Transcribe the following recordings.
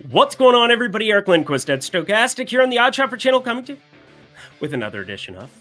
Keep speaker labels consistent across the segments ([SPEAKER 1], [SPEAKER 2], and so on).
[SPEAKER 1] What's going on, everybody? Eric Lindquist at Stochastic here on the Odd Shopper channel, coming to you with another edition of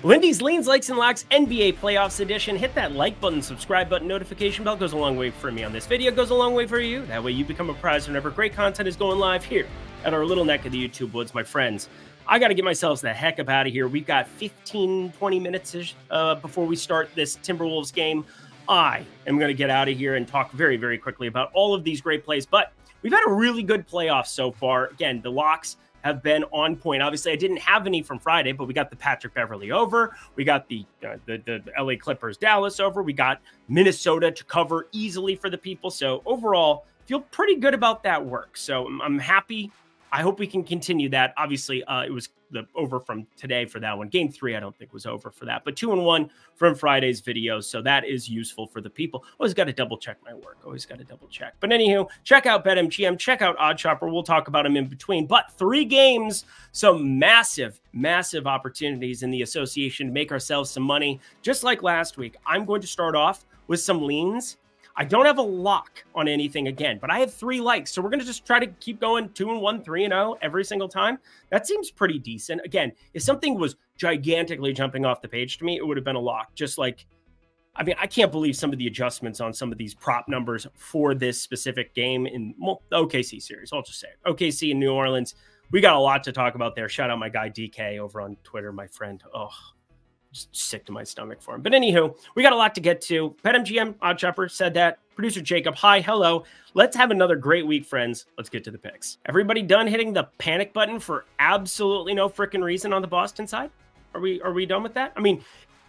[SPEAKER 1] Lindy's Leans, Likes, and Locks NBA Playoffs Edition. Hit that like button, subscribe button, notification bell. Goes a long way for me on this video. Goes a long way for you. That way you become a prize whenever great content is going live here at our little neck of the YouTube woods, my friends. I got to get myself the heck up out of here. We've got 15, 20 minutes before we start this Timberwolves game. I am going to get out of here and talk very, very quickly about all of these great plays, but we've had a really good playoff so far. Again, the locks have been on point. Obviously, I didn't have any from Friday, but we got the Patrick Beverley over. We got the LA Clippers Dallas over. We got Minnesota to cover easily for the people. So overall, feel pretty good about that work. So I'm happy. I hope we can continue that. Obviously, it was the over from today for that one. Game 3, I don't think was over for that, but 2-1 from Friday's video. So that is useful for the people. Always got to double check my work. Always got to double check. But anywho, check out BetMGM, check out Odd Shopper. We'll talk about them in between. But 3 games, some massive, massive opportunities in the association to make ourselves some money. Just like last week, I'm going to start off with some leans. I don't have a lock on anything again, but I have 3 likes. So we're going to just try to keep going 2-1, 3-0 every single time. That seems pretty decent. Again, if something was gigantically jumping off the page to me, it would have been a lock. Just like, I mean, I can't believe some of the adjustments on some of these prop numbers for this specific game in the OKC series. I'll just say it. OKC in New Orleans. We got a lot to talk about there. Shout out my guy DK over on Twitter, my friend. Oh, just sick to my stomach for him. But anywho, we got a lot to get to. BetMGM, Odd Shopper said that. Producer Jacob, hi, hello. Let's have another great week, friends. Let's get to the picks. Everybody done hitting the panic button for absolutely no freaking reason on the Boston side? Are we done with that? I mean,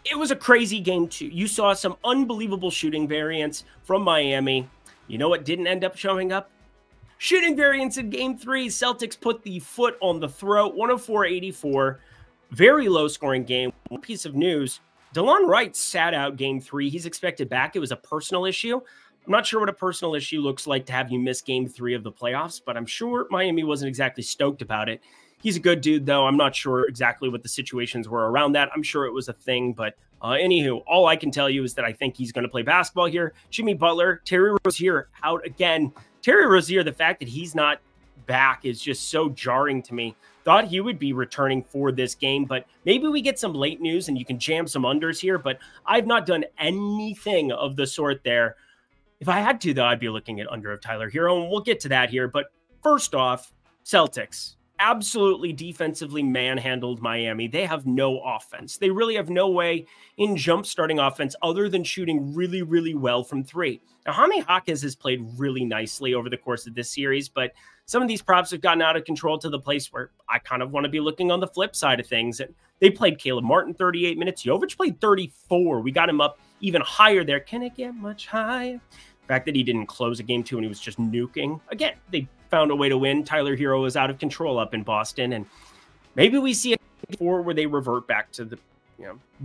[SPEAKER 1] it was a crazy game too. You saw some unbelievable shooting variance from Miami. You know what didn't end up showing up? Shooting variance in game 3. Celtics put the foot on the throat, 104-84. Very low scoring game. One piece of news, DeLon Wright sat out game 3. He's expected back. It was a personal issue. I'm not sure what a personal issue looks like to have you miss game 3 of the playoffs, but I'm sure Miami wasn't exactly stoked about it. He's a good dude, though. I'm not sure exactly what the situations were around that. I'm sure it was a thing, but anywho, all I can tell you is that I think he's going to play basketball here. Jimmy Butler, Terry Rozier out again. Terry Rozier, the fact that he's not back is just so jarring to me. Thought he would be returning for this game, but maybe we get some late news and you can jam some unders here, but I've not done anything of the sort there. If I had to, though, I'd be looking at under of Tyler Hero, and we'll get to that here. But first off, Celtics absolutely defensively manhandled Miami. They have no offense. They really have no way in jump-starting offense other than shooting really, really well from 3. Now, Jaime Jaquez has played really nicely over the course of this series, but some of these props have gotten out of control to the place where I kind of want to be looking on the flip side of things. And they played Caleb Martin 38 minutes. Jovic played 34. We got him up even higher there. Can it get much higher? The fact that he didn't close a game 2 and he was just nuking. Again, they found a way to win. Tyler Hero is out of control up in Boston. And maybe we see a 4 where they revert back to the,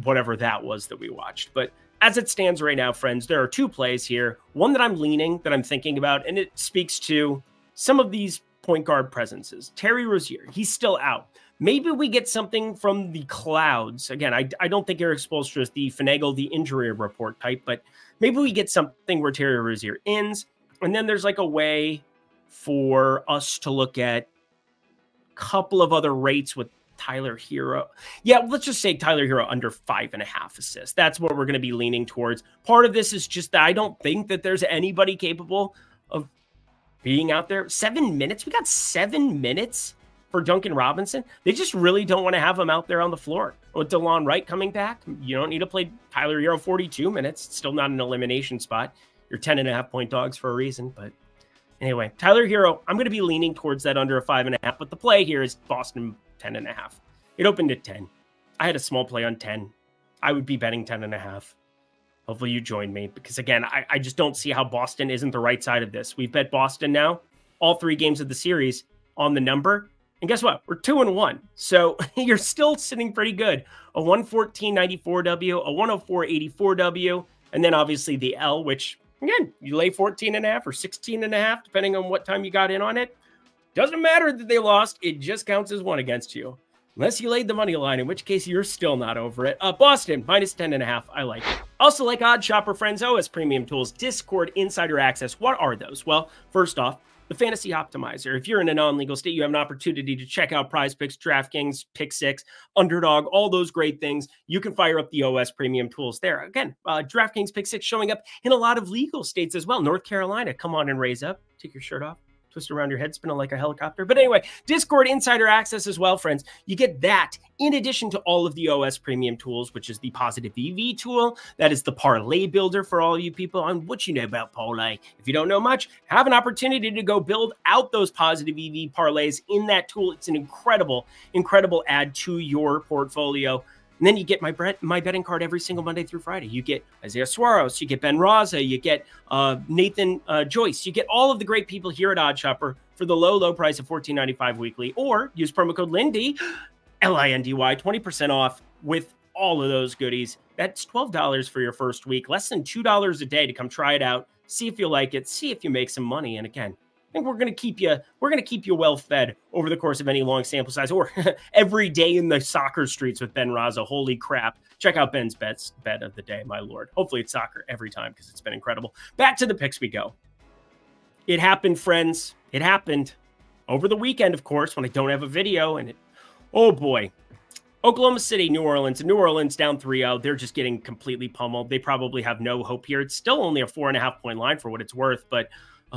[SPEAKER 1] whatever that was that we watched. But as it stands right now, friends, there are 2 plays here. One that I'm leaning, that I'm thinking about, and it speaks to some of these point guard presences. Terry Rozier, he's still out. Maybe we get something from the clouds. Again, I don't think Eric Spoelstra is the finagle the injury report type, but maybe we get something where Terry Rozier ends, and then there's like a way for us to look at a couple of other rates with Tyler Hero. Yeah, let's just say Tyler Hero under 5.5 assists. That's what we're going to be leaning towards. Part of this is just that I don't think that there's anybody capable of being out there. 7 minutes? We got 7 minutes for Duncan Robinson. They just really don't want to have him out there on the floor. With DeLon Wright coming back, you don't need to play Tyler Hero 42 minutes. It's still not an elimination spot. You're 10.5 point dogs for a reason. But anyway, Tyler Hero, I'm going to be leaning towards that under a 5.5. But the play here is Boston 10.5. It opened at 10. I had a small play on 10. I would be betting 10.5. Hopefully you join me because, again, I just don't see how Boston isn't the right side of this. We've bet Boston now, all 3 games of the series on the number. And guess what? We're 2-1. So you're still sitting pretty good. A 114.94 W, a 104.84 W, and then obviously the L, which, again, you lay 14.5 or 16.5, depending on what time you got in on it. Doesn't matter that they lost. It just counts as 1 against you. Unless you laid the money line, in which case you're still not over it. Boston, minus 10.5. I like it. Also, like Odd Shopper friends, OS Premium Tools, Discord Insider Access. What are those? Well, first off, the Fantasy Optimizer. If you're in a non-legal state, you have an opportunity to check out Prize Picks, DraftKings, Pick Six, Underdog, all those great things. You can fire up the OS premium tools there. Again, DraftKings Pick Six showing up in a lot of legal states as well. North Carolina, come on and raise up. Take your shirt off. Twist around your head, spinning like a helicopter. But anyway, Discord insider access as well, friends. You get that in addition to all of the OS premium tools, which is the Positive EV tool. That is the parlay builder for all you people on what you know about parlay. If you don't know much, have an opportunity to go build out those Positive EV parlays in that tool. It's an incredible, incredible add to your portfolio. And then you get my betting card every single Monday through Friday. You get Isaiah Suarez, you get Ben Raza, you get Nathan Joyce. You get all of the great people here at OddsShopper for the low, low price of $14.95 weekly. Or use promo code Lindy, L-I-N-D-Y, 20% off with all of those goodies. That's $12 for your first week, less than $2 a day to come try it out, see if you like it, see if you make some money. And again, I think we're going to keep you well fed over the course of any long sample size or every day in the soccer streets with Ben Raza. Holy crap. Check out Ben's bet of the day, my lord. Hopefully it's soccer every time because it's been incredible. Back to the picks we go. It happened, friends. It happened over the weekend, of course, when I don't have a video. And oh boy, Oklahoma City, New Orleans. New Orleans down 3-0. They're just getting completely pummeled. They probably have no hope here. It's still only a 4.5-point line for what it's worth, but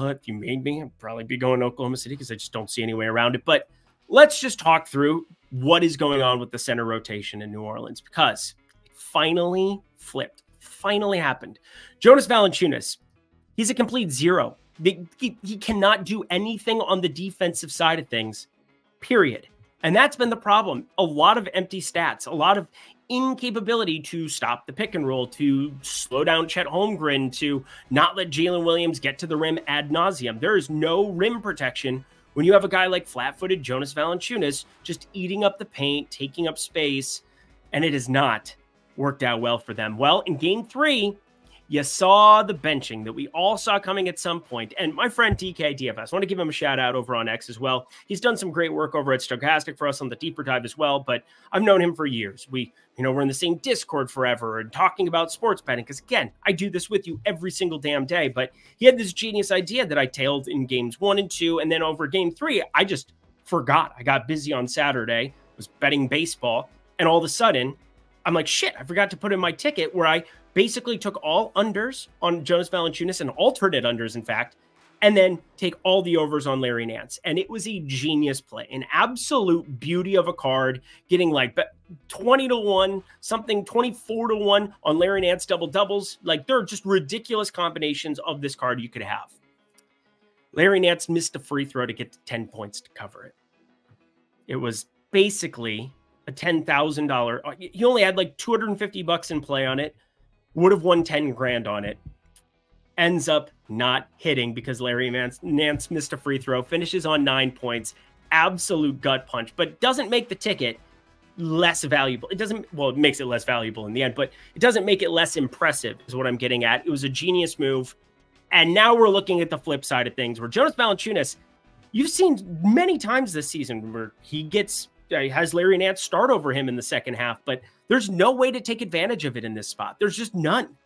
[SPEAKER 1] if you made me, I'd probably be going to Oklahoma City because I just don't see any way around it. But let's just talk through what is going on with the center rotation in New Orleans because it finally flipped. Finally happened. Jonas Valanciunas, he's a complete zero. He cannot do anything on the defensive side of things, period. And that's been the problem. A lot of empty stats, a lot of incapability to stop the pick and roll, to slow down Chet Holmgren, to not let Jalen Williams get to the rim ad nauseum. There is no rim protection when you have a guy like flat-footed Jonas Valanciunas just eating up the paint, taking up space, and it has not worked out well for them. Well, in Game 3, you saw the benching that we all saw coming at some point. And my friend DK DFS, I want to give him a shout out over on X as well. He's done some great work over at Stokastic for us on the deeper dive as well, but I've known him for years. We're in the same Discord forever and talking about sports betting because, again, I do this with you every single damn day. But he had this genius idea that I tailed in Games 1 and 2, and then over Game 3, I just forgot. I got busy on Saturday, was betting baseball, and all of a sudden, I'm like, shit, I forgot to put in my ticket where I basically took all unders on Jonas Valanciunas and alternate unders, in fact, and then take all the overs on Larry Nance. And it was a genius play, an absolute beauty of a card, getting like 20-1, something 24-1 on Larry Nance double-doubles. Like, there are just ridiculous combinations of this card you could have. Larry Nance missed a free throw to get to 10 points to cover it. It was basically a $10,000. He only had like $250 in play on it. Would have won 10 grand on it. Ends up not hitting because Larry Nance missed a free throw. Finishes on 9 points. Absolute gut punch, but doesn't make the ticket less valuable. It doesn't, well, it makes it less valuable in the end, but it doesn't make it less impressive is what I'm getting at. It was a genius move. And now we're looking at the flip side of things where Jonas Valanciunas, you've seen many times this season where he has Larry Nance start over him in the second half, but there's no way to take advantage of it in this spot. There's just none.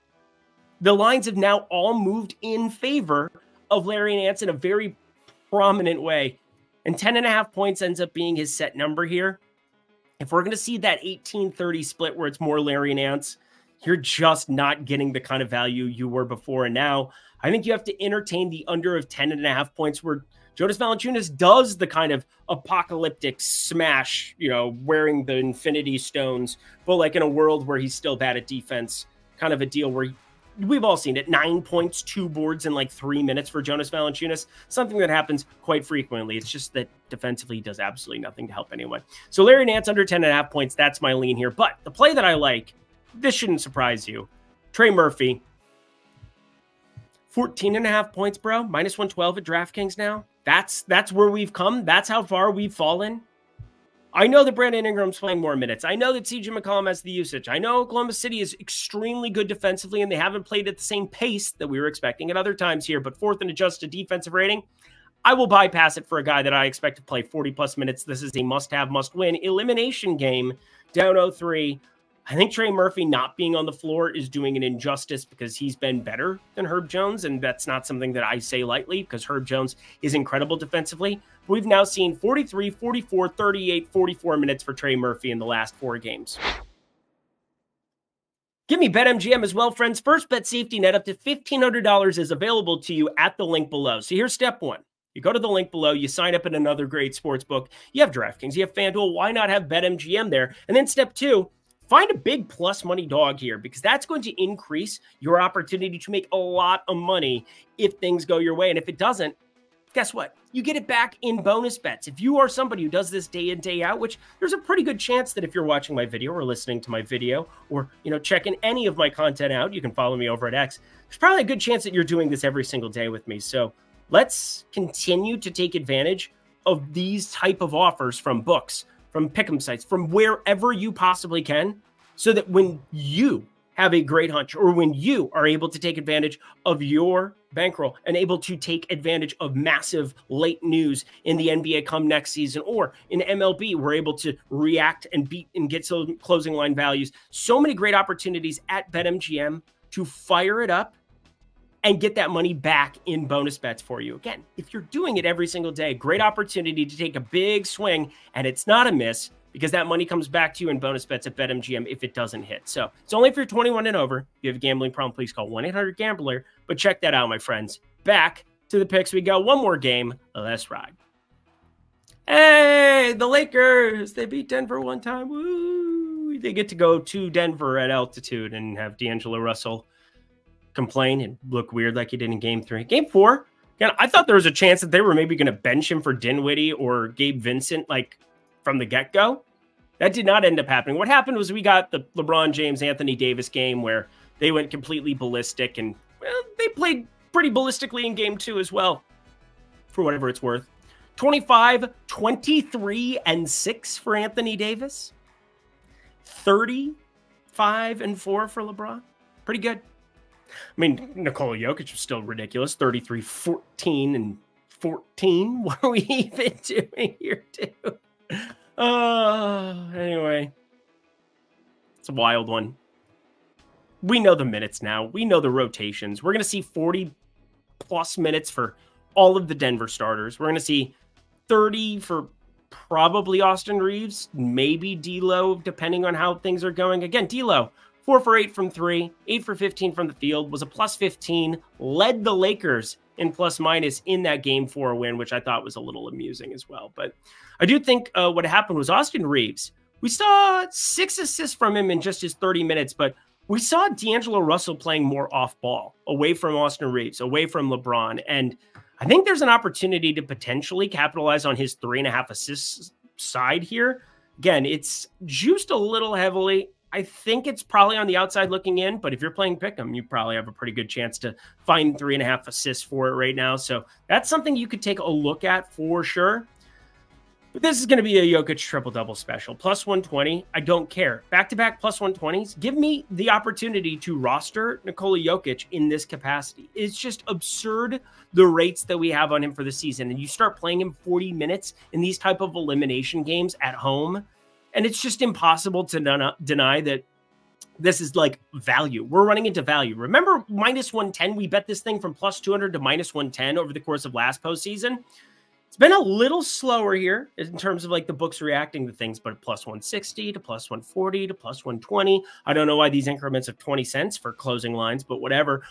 [SPEAKER 1] The lines have now all moved in favor of Larry Nance in a very prominent way. And 10.5 points ends up being his set number here. If we're going to see that 18-30 split where it's more Larry Nance, you're just not getting the kind of value you were before. And now I think you have to entertain the under of 10.5 points where Jonas Valanciunas does the kind of apocalyptic smash, wearing the infinity stones, but like in a world where he's still bad at defense, kind of a deal where we've all seen it. 9 points, 2 boards in like 3 minutes for Jonas Valanciunas, something that happens quite frequently. It's just that defensively he does absolutely nothing to help anyone. So Larry Nance under 10.5 points, that's my lean here. But the play that I like, this shouldn't surprise you. Trey Murphy, 14.5 points, bro. Minus 112 at DraftKings now. That's where we've come. That's how far we've fallen. I know that Brandon Ingram's playing more minutes. I know that CJ McCollum has the usage. I know Oklahoma City is extremely good defensively, and they haven't played at the same pace that we were expecting at other times here. But fourth and adjusted defensive rating, I will bypass it for a guy that I expect to play 40-plus minutes. This is a must-have, must-win elimination game, down 0-3. I think Trey Murphy not being on the floor is doing an injustice because he's been better than Herb Jones, and that's not something that I say lightly because Herb Jones is incredible defensively. We've now seen 43, 44, 38, 44 minutes for Trey Murphy in the last 4 games. Give me BetMGM as well, friends. First bet safety net up to $1,500 is available to you at the link below. So here's step 1. You go to the link below, you sign up at another great sports book. You have DraftKings, you have FanDuel. Why not have BetMGM there? And then step 2, find a big plus money dog here because that's going to increase your opportunity to make a lot of money if things go your way. And if it doesn't, guess what? You get it back in bonus bets. If you are somebody who does this day in, day out, which there's a pretty good chance that if you're watching my video or listening to my video or, checking any of my content out, you can follow me over at X. There's probably a good chance that you're doing this every single day with me. So let's continue to take advantage of these type of offers from books, from pick'em sites, from wherever you possibly can, so that when you have a great hunch or when you are able to take advantage of your bankroll and able to take advantage of massive late news in the NBA come next season or in MLB, we're able to react and beat and get some closing line values. So many great opportunities at BetMGM to fire it up and get that money back in bonus bets for you. Again, if you're doing it every single day, great opportunity to take a big swing, and it's not a miss because that money comes back to you in bonus bets at BetMGM if it doesn't hit. So it's only if you're 21 and over. If you have a gambling problem, please call 1-800-GAMBLER. But check that out, my friends. Back to the picks we go. One more game. Let's ride. Hey, the Lakers. They beat Denver one time. Woo! They get to go to Denver at altitude and have D'Angelo Russell complain and look weird like he did in Game 3. Game 4, again, I thought there was a chance that they were maybe going to bench him for Dinwiddie or Gabe Vincent, like, from the get-go. That did not end up happening. What happened was we got the LeBron James, Anthony Davis game where they went completely ballistic, and well, they played pretty ballistically in Game 2 as well, for whatever it's worth. 25, 23, and 6 for Anthony Davis. 35 and 4 for LeBron. Pretty good. I mean, Nikola Jokic was still ridiculous. 33, 14, and 14. What are we even doing here, too? Anyway, it's a wild one. We know the minutes now. We know the rotations. We're going to see 40-plus minutes for all of the Denver starters. We're going to see 30 for probably Austin Reeves, maybe D'Lo, depending on how things are going. Again, D'Lo, 4 for 8 from 3, 8 for 15 from the field, was a plus 15, led the Lakers in plus minus in that Game 4 win, which I thought was a little amusing as well. But I do think what happened was Austin Reeves, we saw 6 assists from him in just his 30 minutes, but we saw D'Angelo Russell playing more off ball, away from Austin Reeves, away from LeBron. And I think there's an opportunity to potentially capitalize on his 3.5 assists side here. Again, it's juiced a little heavily. I think it's probably on the outside looking in, but if you're playing pick'em, you probably have a pretty good chance to find 3.5 assists for it right now. So that's something you could take a look at for sure. But this is going to be a Jokic triple-double special. Plus 120, I don't care. Back-to-back plus 120s. Give me the opportunity to roster Nikola Jokic in this capacity. It's just absurd the rates that we have on him for the season. And you start playing him 40 minutes in these type of elimination games at home, and it's just impossible to deny that this is like value. We're running into value. Remember minus 110? We bet this thing from plus 200 to minus 110 over the course of last postseason. It's been a little slower here in terms of like the books reacting to things, but plus 160 to plus 140 to plus 120. I don't know why these increments of 20 cents for closing lines, but whatever.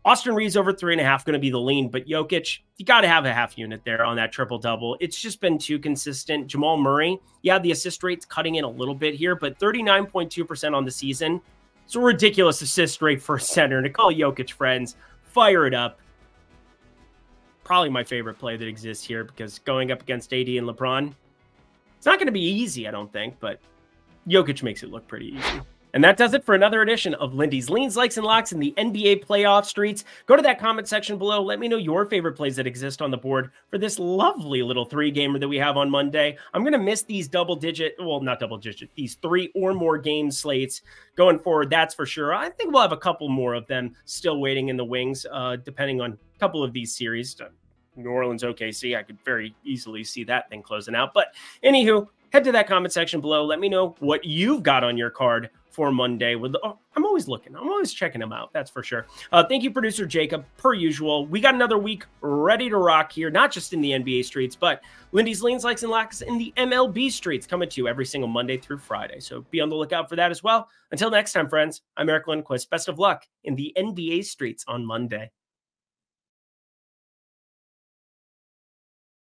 [SPEAKER 1] Austin Reeves over 3.5 going to be the lean, but Jokic, you got to have a half unit there on that triple-double. It's just been too consistent. Jamal Murray, yeah, the assist rate's cutting in a little bit here, but 39.2% on the season. It's a ridiculous assist rate for a center. Nikola Jokic, friends, fire it up. Probably my favorite play that exists here because going up against AD and LeBron, it's not going to be easy, I don't think, but Jokic makes it look pretty easy. And that does it for another edition of Lindy's Leans, Likes, and Locks in the NBA playoff streets. Go to that comment section below. Let me know your favorite plays that exist on the board for this lovely little 3-gamer that we have on Monday. I'm going to miss these these 3 or more game slates going forward, that's for sure. I think we'll have a couple more of them still waiting in the wings, depending on a couple of these series. New Orleans, OKC, I could very easily see that thing closing out. But anywho, head to that comment section below. Let me know what you've got on your card for Monday. I'm always looking. I'm always checking them out. That's for sure. Thank you, producer Jacob. Per usual, we got another week ready to rock here, not just in the NBA streets, but Lindy's Leans, Likes, and Locks in the MLB streets, coming to you every single Monday through Friday. So be on the lookout for that as well. Until next time, friends, I'm Eric Lindquist. Best of luck in the NBA streets on Monday.